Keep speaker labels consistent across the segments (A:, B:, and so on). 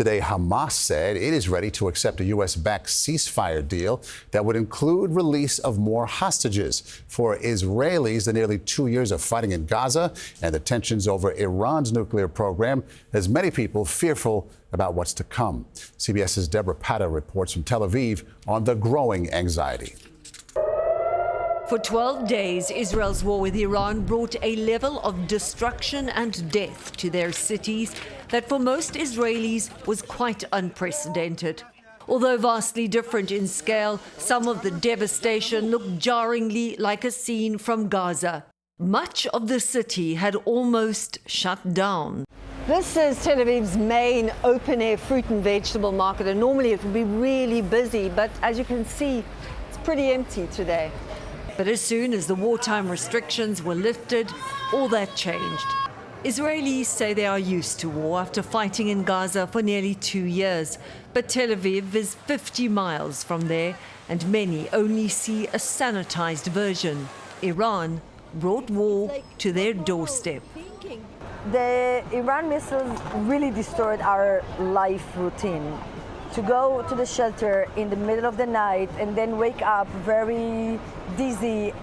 A: Today, Hamas said it is ready to accept a U.S.-backed ceasefire deal that would include release of more hostages. For Israelis, the nearly 2 years of fighting in Gaza and the tensions over Iran's nuclear program has many people fearful about what's to come. CBS's Debora Patta reports from Tel Aviv on the growing anxiety.
B: For 12 days, Israel's war with Iran brought a level of destruction and death to their cities that for most Israelis was quite unprecedented. Although vastly different in scale, some of the devastation looked jarringly like a scene from Gaza. Much of the city had almost shut down.
C: This is Tel Aviv's main open-air fruit and vegetable market, and normally it would be really busy, but as you can see, it's pretty empty today.
B: But as soon as the wartime restrictions were lifted, all that changed. Israelis say they are used to war after fighting in Gaza for nearly 2 years. But Tel Aviv is 50 miles from there, and many only see a sanitized version. Iran brought war to their doorstep.
C: The Iran missiles really destroyed our life routine. To go to the shelter in the middle of the night and then wake up very dizzy,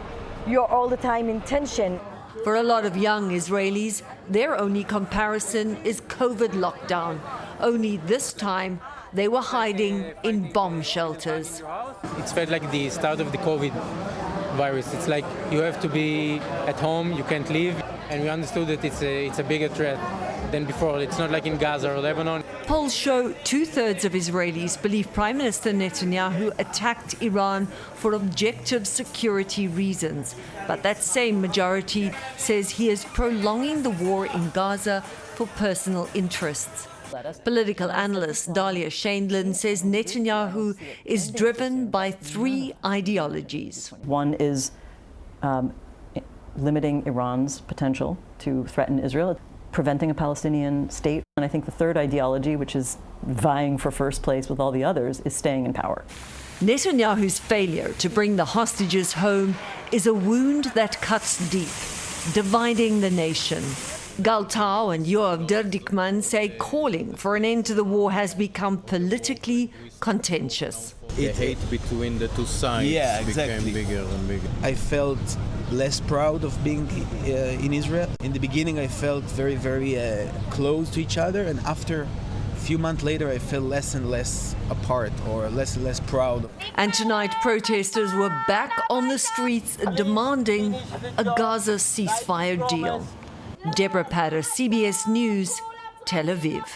C: you're all the time in tension.
B: For a lot of young Israelis, their only comparison is COVID lockdown. Only this time, they were hiding in bomb shelters.
D: It's felt like the start of the COVID virus. It's like you have to be at home, you can't leave. And we understood that it's a bigger threat than before. It's not like in Gaza or Lebanon.
B: Polls show 2/3 of Israelis believe Prime Minister Netanyahu attacked Iran for objective security reasons. But that same majority says he is prolonging the war in Gaza for personal interests. Political analyst Dalia Shaindlin says Netanyahu is driven by 3 ideologies.
E: One is limiting Iran's potential to threaten Israel, preventing a Palestinian state. And I think the third ideology, which is vying for first place with all the others, is staying in power.
B: Netanyahu's failure to bring the hostages home is a wound that cuts deep, dividing the nation. Gal Tao and Yoav Derdikman say calling for an end to the war has become politically contentious.
F: The hate between the two sides became bigger and bigger.
G: I felt less proud of being in Israel. In the beginning, I felt very, very close to each other, and after a few months later, I felt less and less apart, or less and less proud.
B: And tonight, protesters were back on the streets demanding a Gaza ceasefire deal. Debora Patta, CBS News, Tel Aviv.